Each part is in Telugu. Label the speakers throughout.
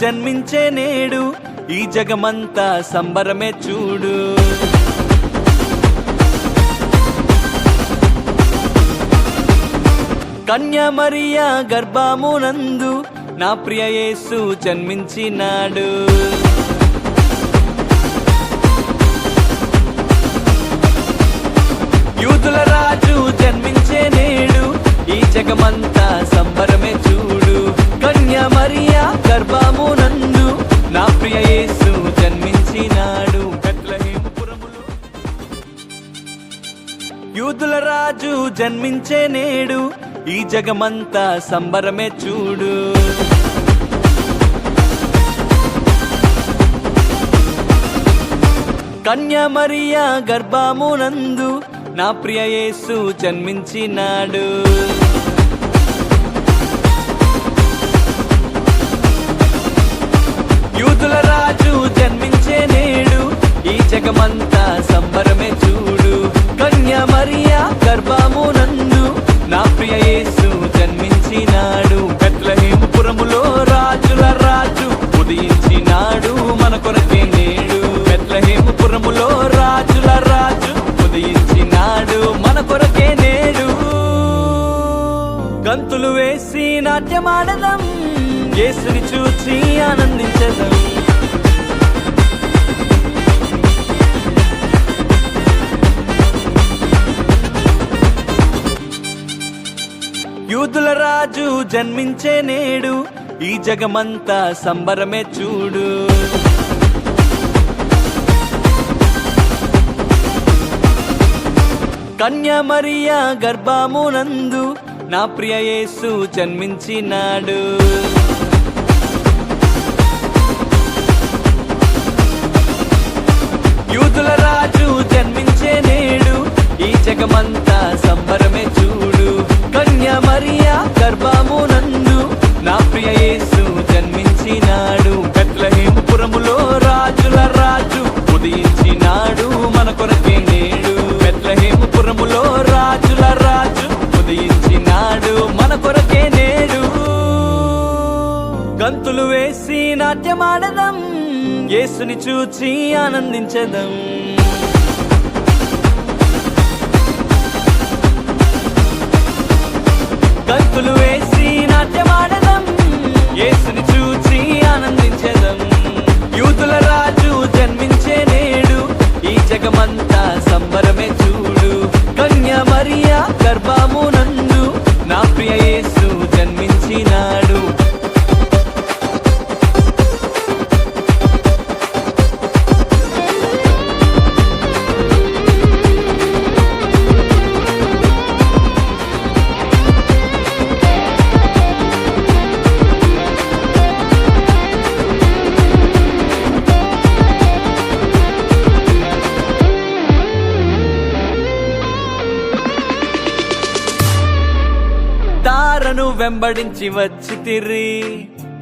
Speaker 1: జన్మించే నేడు ఈ జగమంతా సంబరమే చూడు. కన్య మరియా గర్భమునందు నా ప్రియ యేసు జన్మించినాడు. యూదుల రాజు జన్మించే నేడు ఈ జగమంతా సంబరమే చూడు. కన్య మరియా గర్భమునందు నా ప్రియ యేసు జన్మించినాడు. బెత్లెహేముపురములో యూదుల రాజు జన్మించే నేడు ఈ జగమంతా సంబరమే చూడు. కన్య మరియా గర్భమునందు నా ప్రియ యేసు జన్మించినాడు. యూదుల రాజు జన్మించే నేడు ఈ జగమంతా సంబరమే చూడు. కన్య మరియా గర్భమునందు నా ప్రియ యేసు జన్మించినాడు. బెత్లెహేముపురములో రాజుల రాజు ఉదయించినాడు మన కొరకే నేడు. బెత్లెహేముపురములో రాజుల రాజు ఉదయించినాడు మన కొరకే నేడు. గంతులు వేసి నాట్యమాడదాం, యేసుని చూచి ఆనందించదాం. యూదుల రాజు జన్మించే నేడు ఈ జగమంతా సంబరమే చూడు. కన్య మరియా గర్భమునందు నా ప్రియ యేసు జన్మించినాడు. యూదుల రాజు జన్మించే నేడు ఈ జగమంతా సంబరమే చూడు. కన్య మరియా గర్భమునందు నా ప్రియ యేసు జన్మించినాడు. బెత్లెహేముపురములో రాజుల రాజు ఉదయించినాడు మన కొరకే నేడు. బెత్లెహేముపురములో రాజుల రాజు ఉదయించినాడు మన కొరకే నేడు. గంతులు వేసి నాట్యమాడదాం, యేసుని చూచి ఆనందించదాం. గంతులు వేసి నాట్యమాడదాం, యేసుని చూచి ఆనందించదాం. యూదుల రాజు జన్మించే నేడు ఈ జగమంతా సంబరమే చూడు. కన్య మరియా గర్భమునందు నా ప్రియ యేసు జన్మించినాడు. తారను వెంబడించి వచ్చితిరి,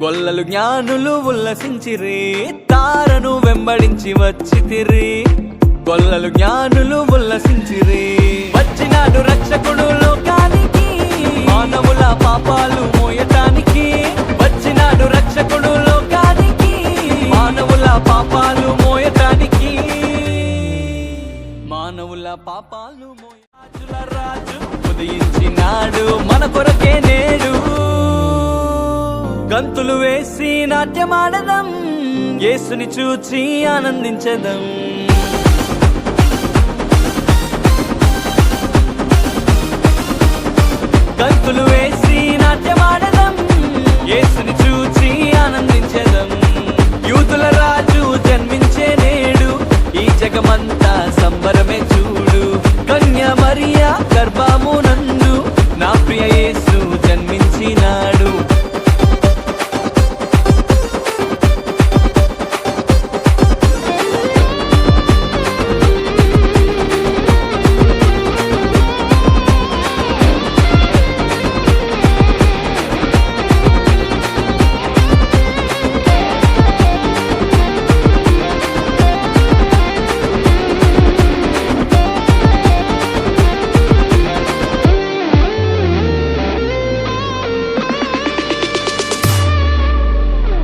Speaker 1: గొల్లలు జ్ఞానులు ఉల్లసించిరి. తారను వెంబడించి వచ్చితిరి, గొల్లలు జ్ఞానులు ఉల్లసించిరి. వచ్చినాడు రక్షకుడు లోకానికి, మానవుల పాపాలు మోయటానికి. వచ్చినాడు రక్షకుడు లోకానికి, మానవుల పాపాలు మోయటానికి. మానవుల పాపాలు రాజుల రాజు ఉదయించినాడు మన కొరకే నేడు. గంతులు వేసి నాట్యమాడదాం, యేసుని చూచి ఆనందించదాం. గంతులు వేసి నాట్యమాడదాం, యేసుని చూచి ఆనందించదాం. యూదుల రాజు జన్మించే నేడు ఈ జగమంతా సంబరమే చూడు. కన్య మరియా గర్భమునందు నా ప్రియ యేసు జన్మించినాడు.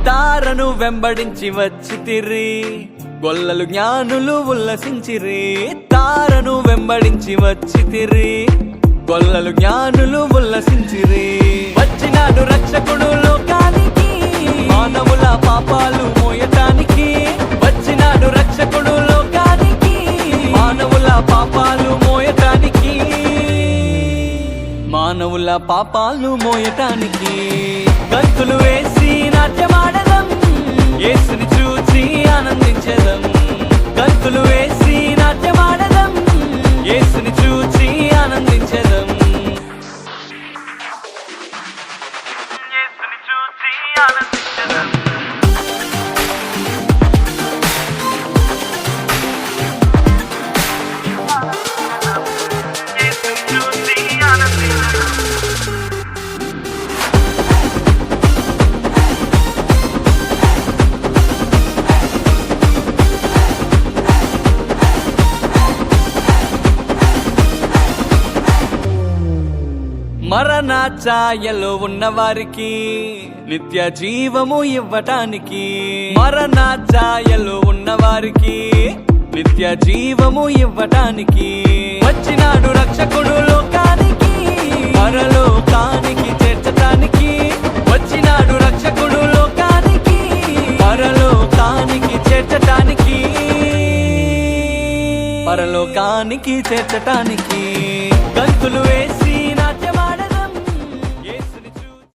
Speaker 1: తారను వెంబడించి వచ్చి తిరి గొల్లలు జ్ఞానులు ఉల్లసించిరి. తారను వెంబడించి వచ్చి తిరి గొల్లలు జ్ఞానులు ఉల్లసించిరి. వచ్చినాడు రక్షకుడు లోకానికి మానవుల పాపాలు మోయటానికి. వచ్చినాడు రక్షకుడు లోకానికి మానవుల పాపాలు మోయటానికి. మానవుల పాపాలు మోయటానికి. గంతులు వేసి నాట్యమాడదం యేసుని చూచి ఆనందించెదం. గంతులు వేసి నాట్యమాడదం యేసుని చూచి ఆనందించెదం. యేసుని చూచి ఆనందించెదం. యేసుని చూచి ఆనందించెదం. మరణ ఛాయలో ఉన్నవారికి నిత్య జీవము ఇవ్వటానికి. మరణ ఛాయలో ఉన్నవారికి నిత్య జీవము ఇవ్వటానికి. వచ్చినాడు రక్షకుడు లోకానికి పరలోకానికి చేర్చటానికి. వచ్చినాడు రక్షకుడు లోకానికి పరలోకానికి చేర్చటానికి. పరలోకానికి చేర్చటానికి.